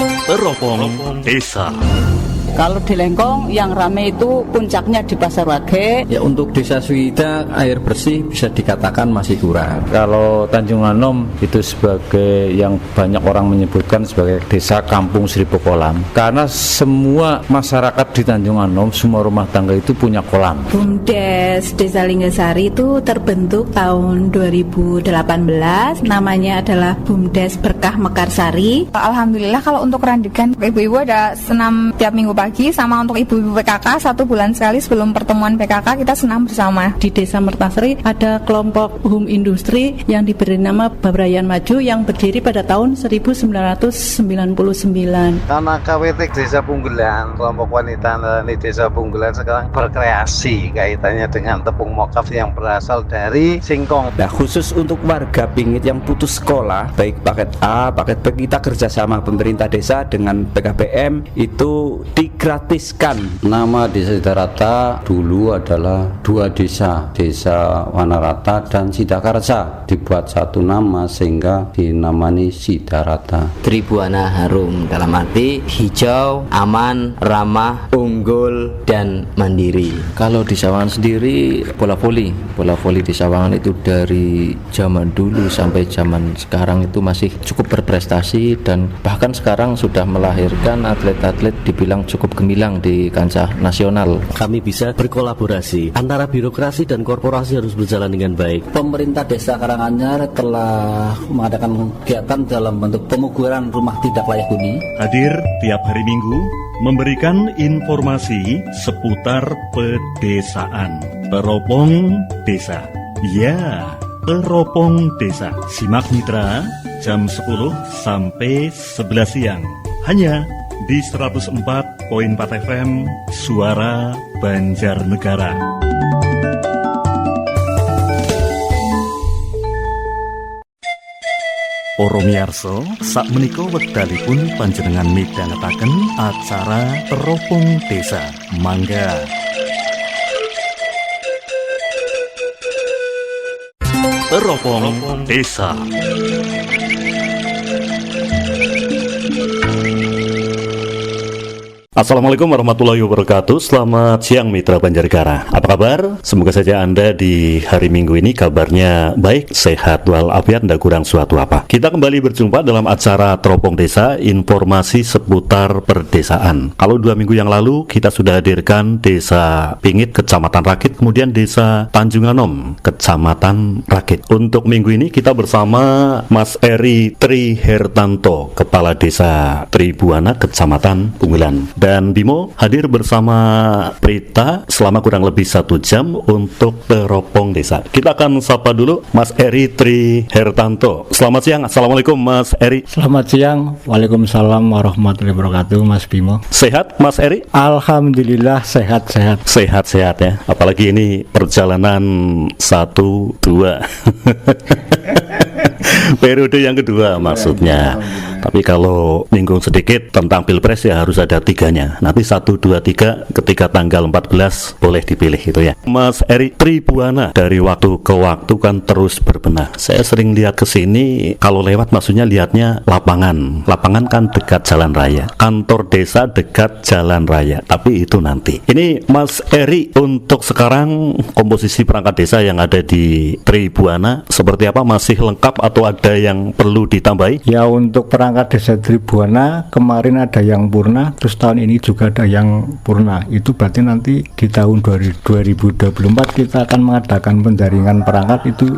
Teropong Desa. Kalau di Lengkong yang ramai itu puncaknya di Pasar Wage. Ya, untuk Desa Suwita air bersih bisa dikatakan masih kurang. Kalau Tanjung Anom itu sebagai yang banyak orang menyebutkan sebagai desa kampung seribu kolam, karena semua masyarakat di Tanjung Anom, semua rumah tangga itu punya kolam. BUMDes Desa Linggasari itu terbentuk tahun 2018, namanya adalah BUMDes Berkah Mekarsari. Alhamdulillah kalau untuk randegan ibu-ibu ada senam tiap minggu pagi, sama untuk ibu-ibu PKK 1 bulan sekali sebelum pertemuan PKK kita senam bersama. Di Desa Mertasari ada kelompok home industri yang diberi nama Babrayan Maju yang berdiri pada tahun 1999. Karena KWT Desa Punggelan, kelompok wanita di Desa Punggelan sekarang berkreasi kaitannya dengan tepung mokaf yang berasal dari singkong. Nah, khusus untuk warga Pingit yang putus sekolah, baik paket A, paket B, kita kerjasama pemerintah desa dengan PKBM itu digratiskan. Nama Desa Sidarata dulu adalah 2 desa, Desa Wanarata dan Sidakarsa. Dibuat satu nama sehingga dinamani Sidarata. Tribuana harum dalam arti hijau, aman, ramah, unggul, dan mandiri. Kalau di Sawangan sendiri bola voli di Sawangan itu dari zaman dulu sampai zaman sekarang itu masih cukup berprestasi, dan bahkan sekarang sudah melahirkan atlet-atlet dibilang cukup gemilang di kancah nasional. Kami bisa berkolaborasi antara birokrasi dan korporasi harus berjalan dengan baik. Pemerintah Desa Karanganyar telah mengadakan kegiatan dalam bentuk pemuguran rumah tidak layak huni. Hadir tiap hari Minggu memberikan informasi seputar pedesaan. Teropong Desa. Ya, Teropong Desa. Simak Mitra jam 10 sampai 11 siang. Hanya di 104.4 FM Suara Banjarnegara. Para miyarsa, sakmenika wekdalipun panjenengan midhangetaken acara Teropong Desa. Mangga. Teropong Desa. Assalamualaikum warahmatullahi wabarakatuh. Selamat siang Mitra Banjarnegara. Apa kabar? Semoga saja Anda di hari Minggu ini kabarnya baik, sehat walafiat, tidak kurang suatu apa. Kita kembali berjumpa dalam acara Teropong Desa, informasi seputar perdesaan. Kalau 2 minggu yang lalu kita sudah hadirkan Desa Pingit, Kecamatan Rakit, kemudian Desa Tanjung Anom, Kecamatan Rakit. Untuk minggu ini kita bersama Mas Eri Trihertanto, Kepala Desa Tribuana, Kecamatan Punggelan. Dan Bimo hadir bersama Prita selama kurang lebih 1 jam untuk Teropong Desa. Kita akan sapa dulu Mas Eri Trihertanto. Selamat siang, Assalamualaikum Mas Eri. Selamat siang, Waalaikumsalam warahmatullahi wabarakatuh, Mas Bimo. Sehat Mas Eri? Alhamdulillah sehat-sehat. Sehat-sehat ya, apalagi ini perjalanan 1-2 periode yang kedua maksudnya. Tapi kalau nyinggung sedikit tentang Pilpres ya harus ada 3-nya. Nanti 1, 2, 3 ketika tanggal 14 boleh dipilih itu ya. Mas Eri Tribuana dari waktu ke waktu kan terus berbenah. Saya sering lihat ke sini, kalau lewat maksudnya lihatnya lapangan. Lapangan kan dekat jalan raya. Kantor desa dekat jalan raya. Tapi itu nanti. Ini Mas Eri, untuk sekarang komposisi perangkat desa yang ada di Tribuana seperti apa? Masih lengkap atau ada yang perlu ditambahi? Ya, untuk perangkat Desa Tribuana kemarin ada yang purna, terus tahun ini juga ada yang purna. Itu berarti nanti di tahun 2024 kita akan mengadakan penjaringan perangkat itu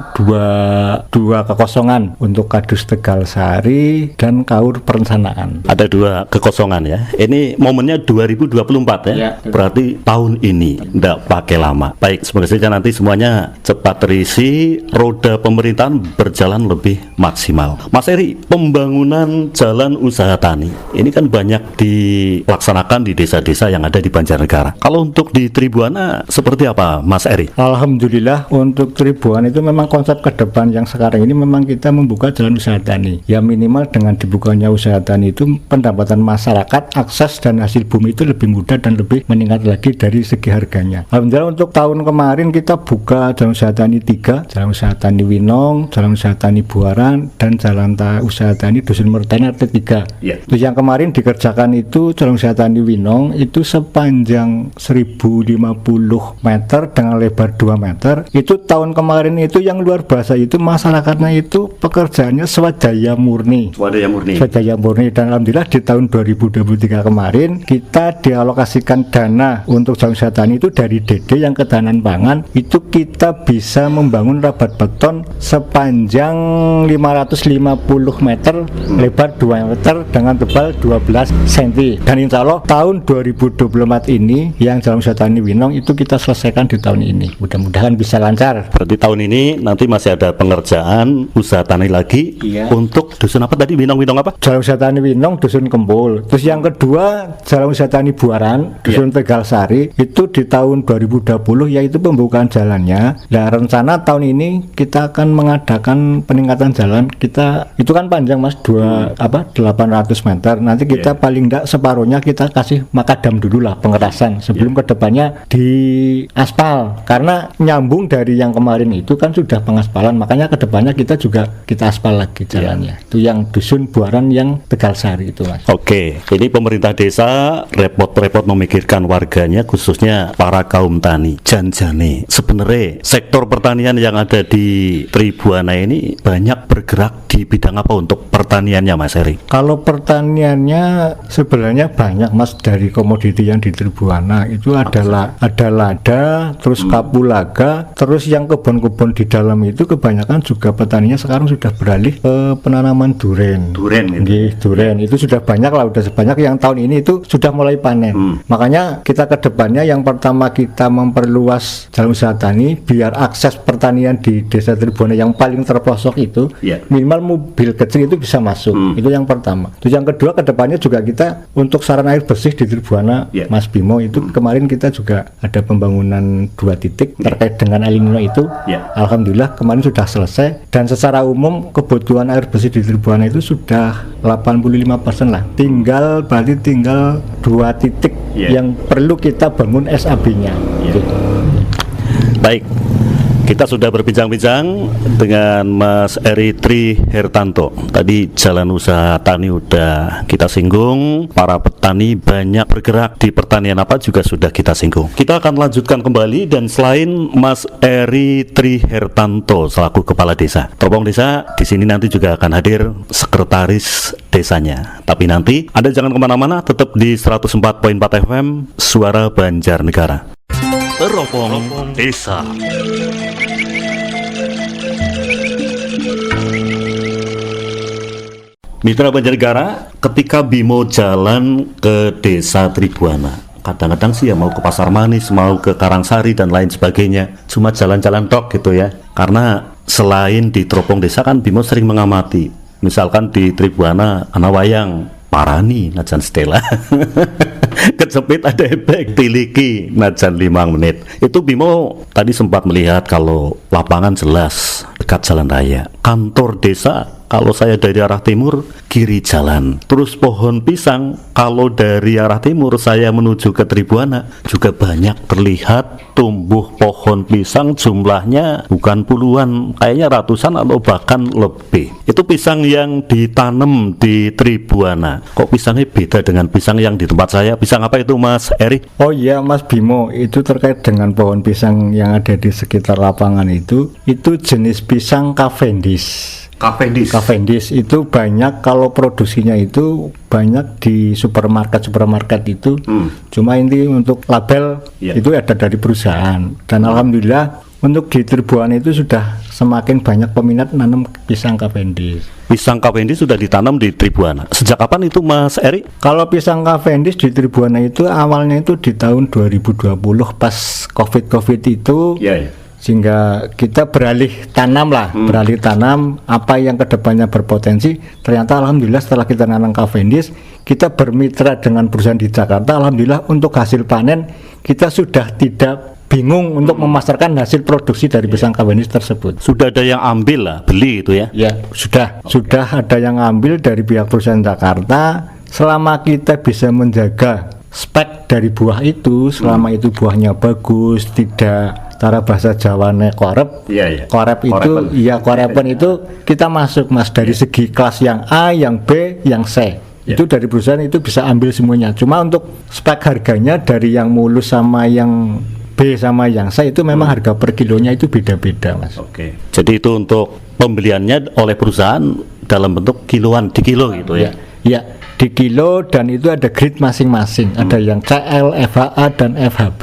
dua kekosongan untuk Kadus Tegal Sari dan Kaur Perencanaan. Ada 2 kekosongan ya. Ini momennya 2024 ya. Berarti tahun ini, tidak pakai lama. Baik, semoga saja nanti semuanya cepat terisi, roda pemerintahan berjalan lebih maksimal. Mas Eri, pembangunan jalan usaha tani ini kan banyak dilaksanakan di desa-desa yang ada di Banjarnegara. Kalau untuk di Tribuana seperti apa Mas Eri? Alhamdulillah untuk Tribuana itu memang konsep ke depan yang sekarang ini memang kita membuka jalan usaha tani. Ya minimal dengan dibukanya usaha tani itu pendapatan masyarakat, akses dan hasil bumi itu lebih mudah dan lebih meningkat lagi dari segi harganya. Alhamdulillah untuk tahun kemarin kita buka jalan usaha tani 3, jalan usaha tani Winong, jalan usaha tani Buaran, dan jalan usaha tani Dusun Merta RT RT3. Ya. Terus yang kemarin dikerjakan itu Jalan Usaha Tani Winong itu sepanjang 1050 meter dengan lebar 2 meter. Itu tahun kemarin itu yang luar biasa itu masyarakatnya itu pekerjaannya swadaya murni. Swadaya murni, dan alhamdulillah di tahun 2023 kemarin kita dialokasikan dana untuk Jalan Usaha Tani itu dari DD yang ketahanan pangan itu kita bisa membangun rabat beton sepanjang 550 meter, lebar 2 meter dengan tebal 12 cm. Dan insya Allah tahun 2024 ini yang Jalan Usaha Tani Winong itu kita selesaikan di tahun ini. Mudah-mudahan bisa lancar. Berarti tahun ini nanti masih ada pengerjaan usaha tani lagi. Iya. Untuk dusun apa tadi? Winong apa? Jalan Usaha Tani Winong dusun Kempul. Terus yang kedua Jalan Usaha Tani Buaran dusun Tegal Sari itu di tahun 2020 yaitu pembukaan jalannya. Nah, rencana tahun ini kita akan mengadakan peningkatan jalan. Kita itu kan panjang Mas 800 meter. Nanti kita paling enggak separuhnya kita kasih makadam dulu lah pengerasan sebelum kedepannya di aspal, karena nyambung dari yang kemarin itu kan sudah pengaspalan, makanya kedepannya kita juga kita aspal lagi jalannya. Itu yang dusun Buaran yang Tegal Sari itu Mas. Oke, ini pemerintah desa repot-repot memikirkan warganya, khususnya para kaum tani. Janjane sebenarnya sektor pertanian yang ada di Tribuana ini banyak bergerak di bidang apa untuk pertaniannya Mas Eri? Kalau pertaniannya sebenarnya banyak Mas, dari komoditi yang di Tribuana itu adalah ada lada, terus kapulaga, terus yang kebun-kebun di dalam itu kebanyakan juga petaninya sekarang sudah beralih ke penanaman duren. Duren itu sudah banyak lah, udah sebanyak yang tahun ini itu sudah mulai panen. Makanya kita ke depannya yang pertama kita memperluas Jalan Usaha Tani biar akses pertanian di Desa Tribuana yang paling terpelosok itu minimal mobil kecil itu bisa masuk. Itu yang pertama. Terus yang kedua kedepannya juga kita untuk saran air bersih di Tribuana Mas Bimo itu kemarin kita juga ada pembangunan 2 titik terkait dengan El Nino itu. Alhamdulillah kemarin sudah selesai, dan secara umum kebutuhan air bersih di Tribuana itu sudah 85% lah. Berarti tinggal 2 titik yang perlu kita bangun SAB-nya. Baik, kita sudah berbincang-bincang dengan Mas Eri Tri Hertanto. Tadi Jalan Usaha Tani udah kita singgung, para petani banyak bergerak di pertanian apa juga sudah kita singgung. Kita akan lanjutkan kembali, dan selain Mas Eri Tri Hertanto selaku kepala desa, Teropong Desa di sini nanti juga akan hadir sekretaris desanya. Tapi nanti Anda jangan kemana-mana, tetap di 104.4 FM Suara Banjarnegara. Teropong Desa. Mitra Banjarnegara, ketika Bimo jalan ke Desa Tribuana, kadang-kadang sih ya mau ke Pasar Manis, mau ke Karangsari dan lain sebagainya, cuma jalan-jalan tok gitu ya. Karena selain di Teropong Desa kan Bimo sering mengamati, misalkan di Tribuana ana wayang parani najan Stella kecepit ada efek tiliki najan 5 menit. Itu Bimo tadi sempat melihat kalau lapangan jelas dekat jalan raya. Kantor desa kalau saya dari arah timur kiri jalan, terus pohon pisang kalau dari arah timur saya menuju ke Tribuana juga banyak terlihat tumbuh pohon pisang, jumlahnya bukan puluhan, kayaknya ratusan atau bahkan lebih. Itu pisang yang ditanam di Tribuana. Kok pisangnya beda dengan pisang yang di tempat saya? Pisang apa itu Mas Eri? Oh iya Mas Bimo, itu terkait dengan pohon pisang yang ada di sekitar lapangan itu jenis pisang Cavendish. Cavendish itu banyak, kalau produksinya itu banyak di supermarket itu. Cuma ini untuk label itu ada dari perusahaan, dan alhamdulillah untuk di Tribuana itu sudah semakin banyak peminat nanam pisang Cavendish. Pisang Cavendish sudah ditanam di Tribuana. Sejak kapan itu Mas Eri? Kalau pisang Cavendish di Tribuana itu awalnya itu di tahun 2020 pas COVID itu. Sehingga kita beralih tanam apa yang kedepannya berpotensi. Ternyata alhamdulillah setelah kita nanam Cavendish, kita bermitra dengan perusahaan di Jakarta. Alhamdulillah untuk hasil panen kita sudah tidak bingung untuk memasarkan hasil produksi dari pisang Cavendish tersebut. Sudah ada yang ambil lah, beli itu ya? Ya, sudah ada yang ambil dari pihak perusahaan Jakarta. Selama kita bisa menjaga spek dari buah itu, selama itu buahnya bagus, tidak Cara bahasa Jawane korep. Iya. Korep itu, korepen itu kita masuk Mas dari segi kelas yang A, yang B, yang C. Itu dari perusahaan itu bisa ambil semuanya. Cuma untuk spek harganya dari yang mulus sama yang B sama yang C itu memang harga per kilonya itu beda-beda, Mas. Oke. Jadi itu untuk pembeliannya oleh perusahaan dalam bentuk kiloan, di kilo gitu ya. Ya, di kilo, dan itu ada grade masing-masing. Ada yang CL, FHA dan FHB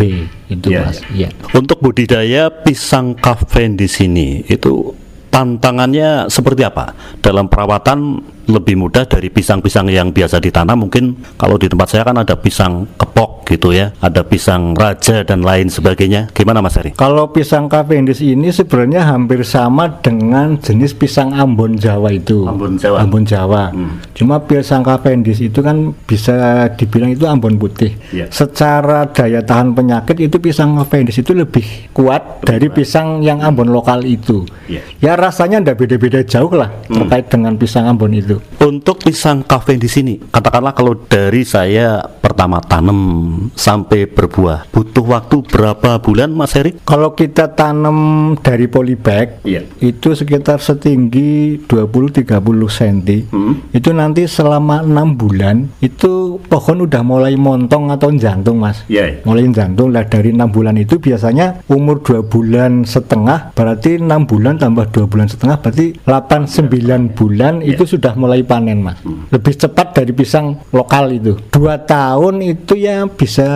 itu, Mas. Ya. Untuk budidaya pisang Cavendish ini itu tantangannya seperti apa? Dalam perawatan lebih mudah dari pisang-pisang yang biasa ditanam. Mungkin kalau di tempat saya kan ada pisang kepok gitu ya, ada pisang raja dan lain sebagainya. Gimana Mas Heri? Kalau pisang Cavendish ini sebenarnya hampir sama dengan jenis pisang Ambon Jawa itu. Ambon Jawa. Cuma pisang Cavendish itu kan bisa dibilang itu Ambon putih. Secara daya tahan penyakit itu pisang Cavendish itu lebih kuat dari pisang yang Ambon lokal itu. Ya rasanya ndak beda-beda jauh lah terkait dengan pisang Ambon itu. Untuk pisang Cavendish ini, katakanlah kalau dari saya pertama tanam sampai berbuah, butuh waktu berapa bulan Mas Heri? Kalau kita tanam dari polybag, itu sekitar setinggi 20-30 cm. Itu nanti selama 6 bulan itu pohon udah mulai montong atau jantung, Mas. Mulai jantung lah. Dari 6 bulan itu biasanya umur 2 bulan setengah, berarti 6 bulan tambah 2 bulan setengah berarti 8-9 bulan itu sudah mulai panen, Mas. Lebih cepat dari pisang lokal itu. 2 tahun itu ya bisa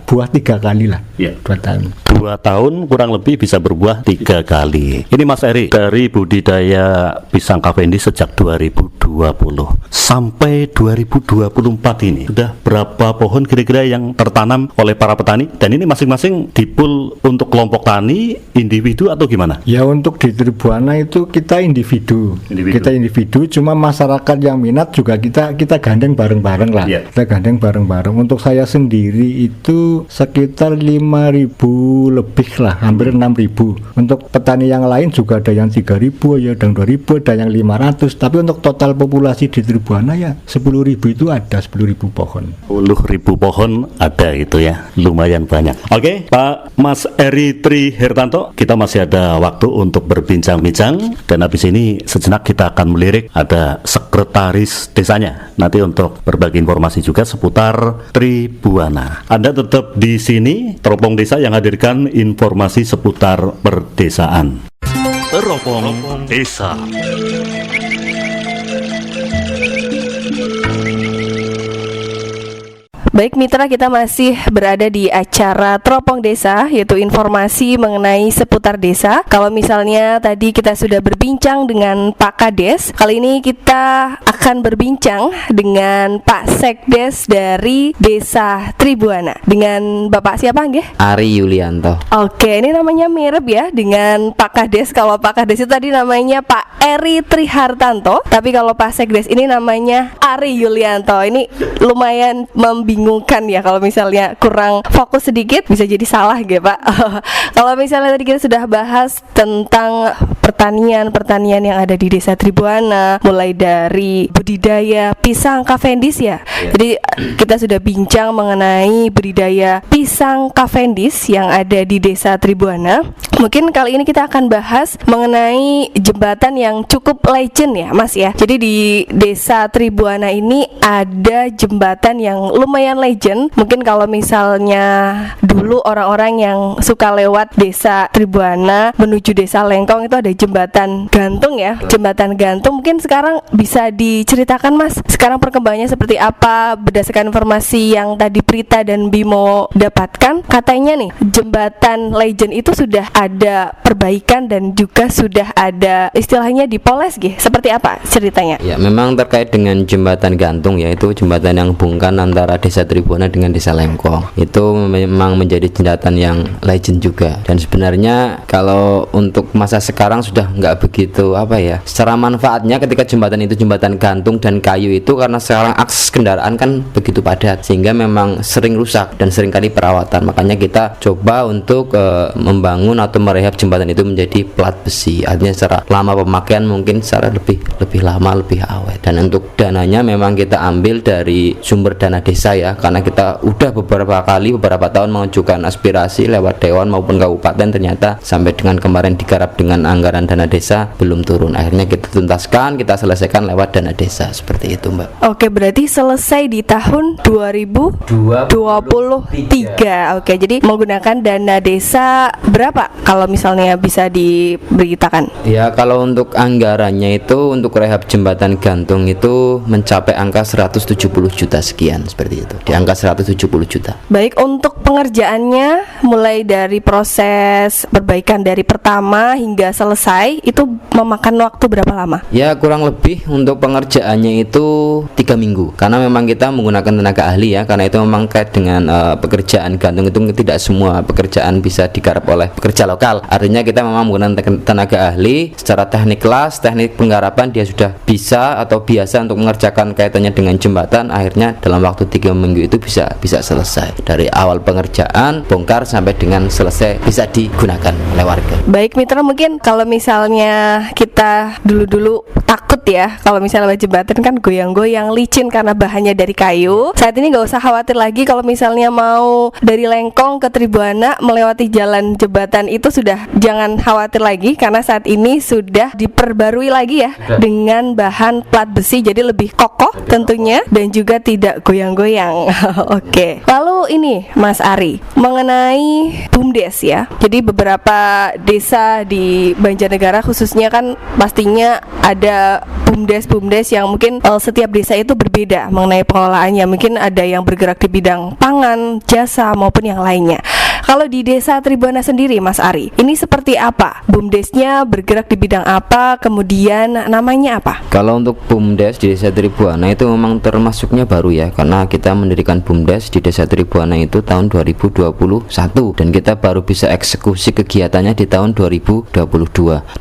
buah 3 kali lah. 2 tahun. 2 tahun kurang lebih bisa berbuah 3 kali. Ini Mas Eri, dari budidaya pisang Cavendish sejak 2020 sampai 2024 ini sudah berapa pohon kira-kira yang tertanam oleh para petani? Dan ini masing-masing dipul untuk kelompok tani, individu atau gimana? Ya untuk di Tribuana itu kita individu. Kita individu, cuma masyarakat yang minat juga kita gandeng bareng-bareng lah. Kita gandeng bareng-bareng. Untuk saya sendiri itu sekitar 5.000 lebih lah, hampir 6.000. Untuk petani yang lain juga ada yang 3.000, ya ada yang 2.000, ada yang 500. Tapi untuk total populasi di Tribuana ya 10.000 itu ada 10.000 pohon. 10.000 pohon ada itu ya, lumayan banyak. Oke, Pak Mas Eri Tri Hertanto, kita masih ada waktu untuk berbincang-bincang, dan habis ini sejenak kita akan melirik ada sekretaris desanya nanti untuk berbagi informasi juga seputar Tribuana. Anda tetap di sini, Teropong Desa yang hadirkan informasi seputar perdesaan. Teropong Desa. Baik mitra, kita masih berada di acara Teropong Desa, yaitu informasi mengenai seputar desa. Kalau misalnya tadi kita sudah berbincang dengan Pak Kades, kali ini kita akan berbincang dengan Pak Sekdes dari Desa Tribuana. Dengan Bapak siapa nggih? Ari Yulianto. Oke, ini namanya mirip ya dengan Pak Kades. Kalau Pak Kades itu tadi namanya Pak Eri Trihartanto, tapi kalau Pak Sekdes ini namanya Ari Yulianto. Ini lumayan membingungkan ya, kalau misalnya kurang fokus sedikit bisa jadi salah gitu Pak. Kalau misalnya tadi kita sudah bahas tentang pertanian yang ada di Desa Tribuana, mulai dari budidaya pisang Cavendish ya. Jadi kita sudah bincang mengenai budidaya pisang Cavendish yang ada di Desa Tribuana. Mungkin kali ini kita akan bahas mengenai jembatan yang cukup legend ya Mas ya. Jadi di Desa Tribuana ini ada jembatan yang lumayan legend. Mungkin kalau misalnya dulu orang-orang yang suka lewat Desa Tribuana menuju Desa Lengkong itu ada jembatan gantung ya. Jembatan gantung mungkin sekarang bisa diceritakan Mas, sekarang perkembangannya seperti apa berdasarkan informasi yang tadi Prita dan Bimo dapatkan. Katanya nih jembatan legend itu sudah ada perbaikan dan juga sudah ada istilahnya dipoles gitu. Seperti apa ceritanya? Ya, memang terkait dengan jembatan gantung, yaitu jembatan yang hubungkan antara Desa Tribuana dengan Desa Lengkong. Itu memang menjadi jembatan yang legend juga. Dan sebenarnya kalau untuk masa sekarang sudah nggak begitu apa ya. Secara manfaatnya ketika jembatan itu jembatan gantung dan kayu itu, karena sekarang akses kendaraan kan begitu padat sehingga memang sering rusak dan seringkali perawatan. Makanya kita coba untuk membangun atau atau merehab jembatan itu menjadi plat besi. Artinya secara lama pemakaian mungkin secara lebih lama, lebih awet. Dan untuk dananya memang kita ambil dari sumber dana desa ya, karena kita udah beberapa tahun mengajukan aspirasi lewat dewan maupun kabupaten, ternyata sampai dengan kemarin digarap dengan anggaran dana desa belum turun. Akhirnya kita tuntaskan, kita selesaikan lewat dana desa, seperti itu Mbak. Oke, berarti selesai di tahun 2023. Oke, jadi menggunakan dana desa berapa kalau misalnya bisa diberitakan? Ya, kalau untuk anggarannya itu untuk rehab jembatan gantung itu mencapai angka 170 juta sekian, seperti itu. Di angka 170 juta. Baik, untuk pengerjaannya mulai dari proses perbaikan dari pertama hingga selesai itu memakan waktu berapa lama? Ya, kurang lebih untuk pengerjaannya itu 3 minggu. Karena memang kita menggunakan tenaga ahli ya, karena itu memang kait dengan pekerjaan gantung itu tidak semua pekerjaan bisa digarap oleh pekerja lokal. Artinya kita memang menggunakan tenaga ahli secara teknik kelas, teknik penggarapan dia sudah bisa atau biasa untuk mengerjakan kaitannya dengan jembatan. Akhirnya dalam waktu 3 minggu itu bisa selesai dari awal pengerjaan bongkar sampai dengan selesai bisa digunakan oleh warga. Baik mitra, mungkin kalau misalnya kita dulu takut ya kalau misalnya jembatan kan goyang-goyang licin karena bahannya dari kayu. Saat ini nggak usah khawatir lagi kalau misalnya mau dari Lengkong ke Tribuana melewati jalan jembatan itu sudah jangan khawatir lagi karena saat ini sudah diperbarui lagi ya dengan bahan plat besi, jadi lebih kokoh tentunya dan juga tidak goyang-goyang. Oke. Lalu ini Mas Ari mengenai BUMDes ya. Jadi beberapa desa di Banjarnegara khususnya kan pastinya ada BUMDes yang mungkin setiap desa itu berbeda mengenai pengelolaannya. Mungkin ada yang bergerak di bidang pangan, jasa maupun yang lainnya. Kalau di desa Tribuana sendiri Mas Ari, ini seperti apa? BUMDesnya bergerak di bidang apa? Kemudian namanya apa? Kalau untuk BUMDes di desa Tribuana itu memang termasuknya baru ya, karena kita mendirikan BUMDes di desa Tribuana itu tahun 2021 dan kita baru bisa eksekusi kegiatannya di tahun 2022.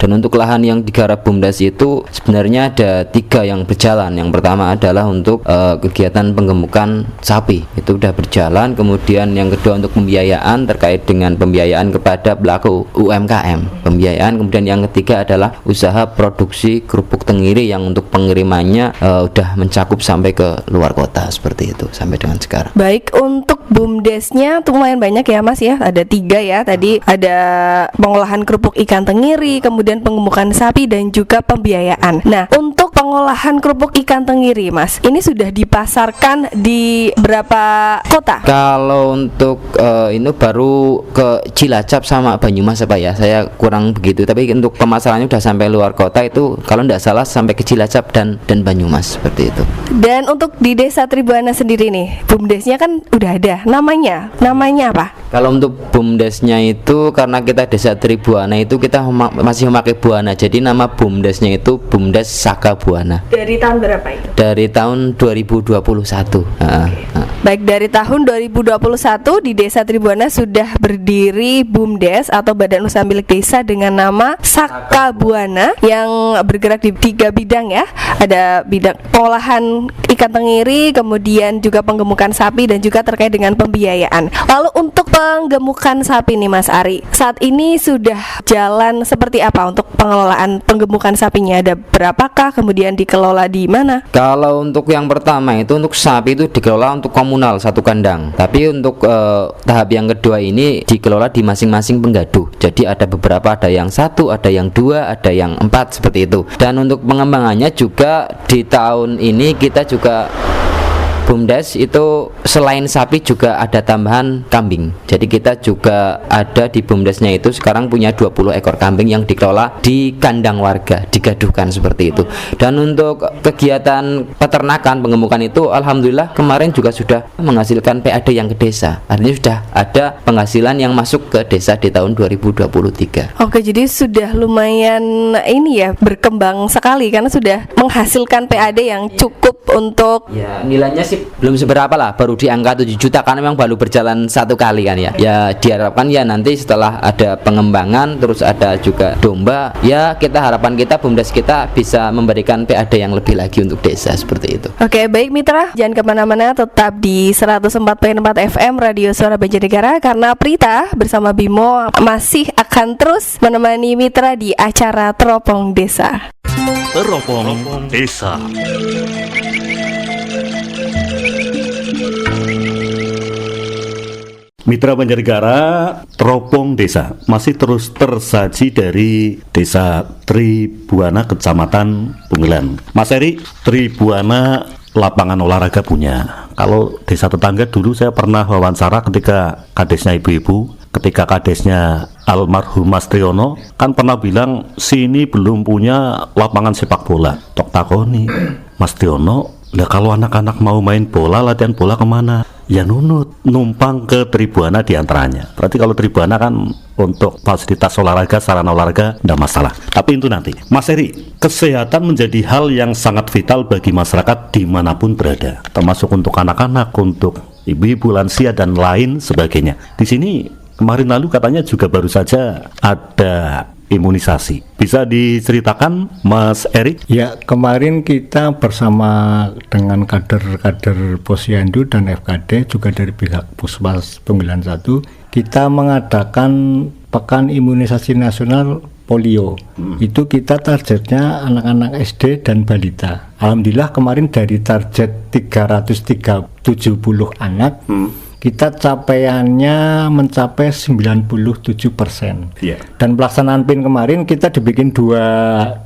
Dan untuk lahan yang digarap BUMDes itu sebenarnya ada 3 yang berjalan. Yang pertama adalah untuk kegiatan penggemukan sapi, itu udah berjalan. Kemudian yang kedua untuk pembiayaan terkait dengan pembiayaan kepada pelaku UMKM pembiayaan. Kemudian yang ketiga adalah usaha produksi kerupuk tenggiri yang untuk pengirimannya udah mencakup sampai ke luar kota, seperti itu sampai dengan sekarang. Baik, untuk BUMDesnya tuh lumayan banyak ya Mas ya, ada 3 ya. Tadi ada pengolahan kerupuk ikan tenggiri, kemudian penggemukan sapi dan juga pembiayaan. Nah, untuk pengolahan kerupuk ikan tenggiri Mas, ini sudah dipasarkan di berapa kota? Kalau untuk ini baru ke Cilacap sama Banyumas apa ya, saya kurang begitu. Tapi untuk pemasarannya udah sampai luar kota itu kalau tidak salah sampai ke Cilacap dan Banyumas, seperti itu. Dan untuk di desa Tribuana sendiri nih, BUMDesnya kan udah ada, namanya apa? Kalau untuk BUMDesnya itu karena kita desa Tribuana itu kita masih memakai Buana, jadi nama BUMDesnya itu BUMDes Saka Buana. Dari tahun berapa itu? Dari tahun 2021. Baik, dari tahun 2021 di desa Tribuana sudah berdiri BUMDes atau Badan Usaha Milik Desa dengan nama Saka Buana yang bergerak di 3 bidang ya. Ada bidang pengolahan ikan tenggiri, kemudian juga penggemukan sapi dan juga terkait dengan pembiayaan. Lalu untuk penggemukan sapi nih Mas Ari, saat ini sudah jalan seperti apa untuk pengelolaan penggemukan sapinya? Ada berapakah, kemudian dikelola di mana? Kalau untuk yang pertama itu untuk sapi itu dikelola untuk komunal 1 kandang. Tapi untuk tahap yang kedua ini dikelola di masing-masing penggaduh. Jadi ada beberapa, ada yang 1, ada yang 2, ada yang 4, seperti itu. Dan untuk pengembangannya juga di tahun ini kita juga BUMDes itu selain sapi juga ada tambahan kambing. Jadi kita juga ada di BUMDesnya itu sekarang punya 20 ekor kambing yang dikelola di kandang warga, digaduhkan seperti itu. Dan untuk kegiatan peternakan penggemukan itu alhamdulillah kemarin juga sudah menghasilkan PAD yang ke desa. Artinya sudah ada penghasilan yang masuk ke desa di tahun 2023. Oke, jadi sudah lumayan ini ya, berkembang sekali karena sudah menghasilkan PAD yang cukup untuk ya, nilainya sih masih belum seberapa lah, baru di angka 7 juta karena memang baru berjalan satu kali kan ya. Ya diharapkan ya nanti setelah ada pengembangan terus ada juga domba, ya harapan kita BUMDes kita bisa memberikan PAD yang lebih lagi untuk desa seperti itu. Oke, baik mitra, jangan kemana-mana, tetap di 104.4 FM Radio Suara Banjarnegara karena Prita bersama Bimo masih akan terus menemani mitra di acara Teropong Desa. Teropong Desa. Mitra Banjarnegara, Teropong Desa masih terus tersaji dari Desa Tribuana, Kecamatan Punggelan. Mas Eri, Tribuana lapangan olahraga punya. Kalau desa tetangga dulu saya pernah wawancara ketika kadesnya ibu-ibu, ketika kadesnya almarhum Mas Triono kan pernah bilang sini belum punya lapangan sepak bola. Tok takoni Mas Triono, lah kalau anak-anak mau main bola, latihan bola kemana? Ya numpang ke Tribuana diantaranya. Berarti kalau Tribuana kan untuk fasilitas olahraga, sarana olahraga, tidak masalah. Tapi itu nanti. Mas Eri, kesehatan menjadi hal yang sangat vital bagi masyarakat dimanapun berada, termasuk untuk anak-anak, untuk ibu-ibu, lansia, dan lain sebagainya. Di sini kemarin lalu katanya juga baru saja ada imunisasi. Bisa diceritakan Mas Eri? Ya, kemarin kita bersama dengan kader-kader Posyandu dan FKD juga dari pihak Puskesmas Punggelan 1, kita mengadakan pekan imunisasi nasional polio. Itu kita targetnya anak-anak SD dan balita. Alhamdulillah kemarin dari target 370 anak, kita capaiannya mencapai 97%. Dan pelaksanaan PIN kemarin kita dibikin dua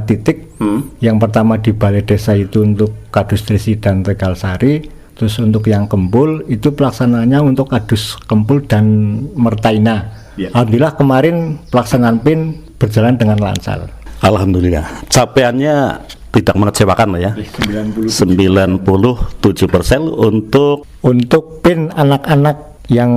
titik. Yang pertama di Balai Desa itu untuk Kadus Trisi dan Tegalsari, terus untuk yang Kempul itu pelaksanaannya untuk Kadus Kempul dan Mertaina. Alhamdulillah kemarin pelaksanaan PIN berjalan dengan lancar. Alhamdulillah, capaiannya tidak mengecewakan ya. 97% untuk PIN anak-anak yang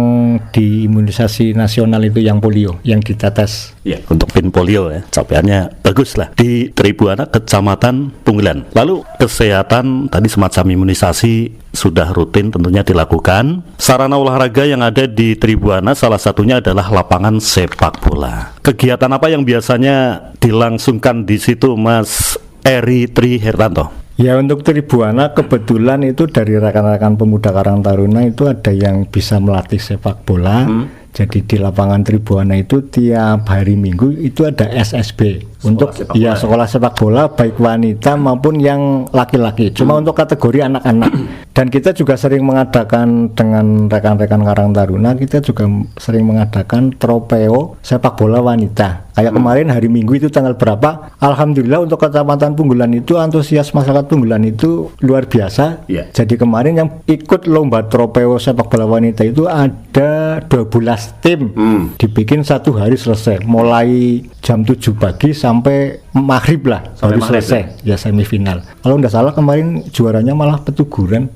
diimunisasi nasional itu yang polio, yang ditetes. Ya, untuk PIN polio ya, capaiannya bagus lah di Tribuana, Kecamatan Punggelan. Lalu kesehatan tadi semacam imunisasi sudah rutin tentunya dilakukan. Sarana olahraga yang ada di Tribuana salah satunya adalah lapangan sepak bola. Kegiatan apa yang biasanya dilangsungkan di situ, Mas Eri Trihartanto? Ya, untuk Tribuana kebetulan itu dari rekan-rekan pemuda Karang Taruna itu ada yang bisa melatih sepak bola. Jadi di lapangan Tribuana itu tiap hari Minggu itu ada SSB untuk sekolah sepak bola baik wanita maupun yang laki-laki. Cuma untuk kategori anak-anak. Dan kita juga sering mengadakan dengan rekan-rekan Karang Taruna, kita juga sering mengadakan tropeo sepak bola wanita. Kayak kemarin hari Minggu itu tanggal berapa? Alhamdulillah untuk Kecamatan Punggelan itu antusias masyarakat Punggelan itu luar biasa. Jadi kemarin yang ikut lomba tropeo sepak bola wanita itu ada 12 tim. Dibikin satu hari selesai, mulai jam 7 pagi sampai maghrib lah, baru selesai ya semifinal. Kalau nggak salah kemarin juaranya malah petuguran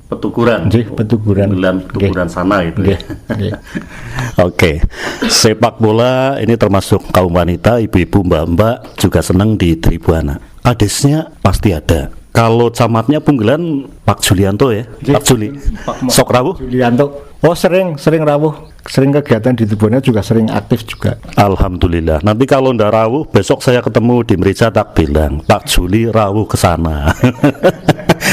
sana itu. Oke. Sepak bola ini termasuk kaum wanita, ibu-ibu, mbak-mbak juga senang di Tribuana. Kadesnya pasti ada. Kalau camatnya Punggelan Pak Julianto ya, Pak Juli. Sok rawuh Julianto. Oh, sering rawuh, sering kegiatan di Tribuana juga sering aktif juga. Alhamdulillah. Nanti kalau ndak rawuh, besok saya ketemu di Merica tak bilang Pak Juli rawuh ke sana.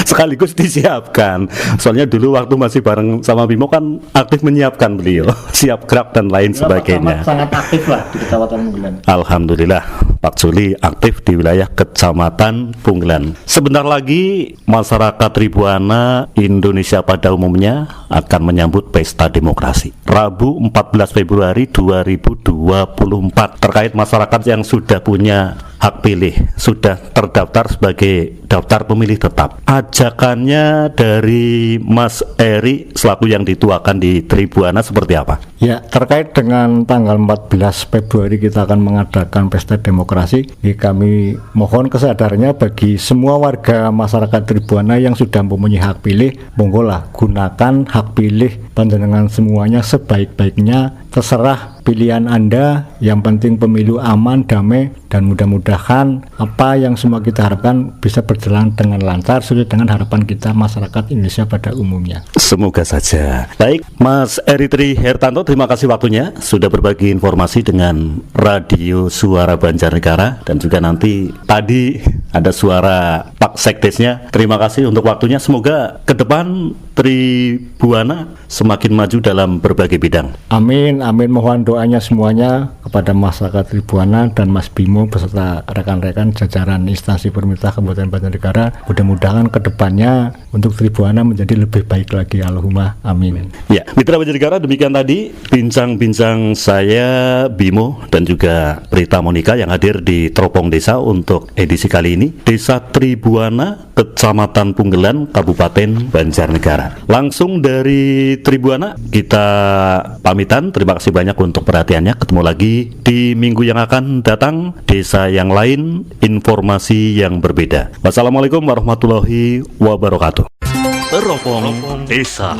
Sekaligus disiapkan. Soalnya dulu waktu masih bareng sama Bimo kan aktif menyiapkan beliau, siap gerak dan lain sebagainya. Sangat aktif lah di Kecamatan Punggelan. Alhamdulillah, Pak Juli aktif di wilayah Kecamatan Punggelan. Sebentar lagi masyarakat Tribuana Indonesia pada umumnya akan menyambut Pesta Demokrasi Rabu 14 Februari 2024. Terkait masyarakat yang sudah punya hak pilih, sudah terdaftar sebagai daftar pemilih tetap, ajakannya dari Mas Eri selaku yang dituakan di Tribuana seperti apa? Ya, terkait dengan tanggal 14 Februari kita akan mengadakan Pesta Demokrasi. Kami mohon kesadarannya bagi semua warga masyarakat Tribuana yang sudah mempunyai hak pilih, monggolah gunakan hak pilih panjenengan semuanya sebaik-baiknya. Terserah pilihan Anda Yang penting pemilu aman, damai, dan mudah-mudahan apa yang semua kita harapkan bisa berjalan dengan lancar sesuai dengan harapan kita masyarakat Indonesia pada umumnya. Semoga saja. Baik, Mas Eri Trihartanto, terima kasih waktunya sudah berbagi informasi dengan Radio Suara Banjarnegara, dan juga nanti tadi ada suara Pak Sekdesnya. Terima kasih untuk waktunya. Semoga ke depan Tribuana semakin maju dalam berbagai bidang. Amin, amin. Mohon doanya semuanya kepada masyarakat Tribuana dan Mas Bimo beserta rekan-rekan jajaran instansi pemerintah Kabupaten Banjarnegara. Mudah-mudahan ke depannya untuk Tribuana menjadi lebih baik lagi. Allahumma amin. Ya, Mitra Banjarnegara, demikian tadi bincang-bincang saya Bimo dan juga Prita Monika yang hadir di Teropong Desa untuk edisi kali ini. Desa Tribuana, Kecamatan Punggelan, Kabupaten Banjarnegara. Langsung dari Tribuana kita pamitan. Terima kasih banyak untuk perhatiannya. Ketemu lagi di minggu yang akan datang, desa yang lain, informasi yang berbeda. Wassalamualaikum warahmatullahi wabarakatuh. Teropong Desa.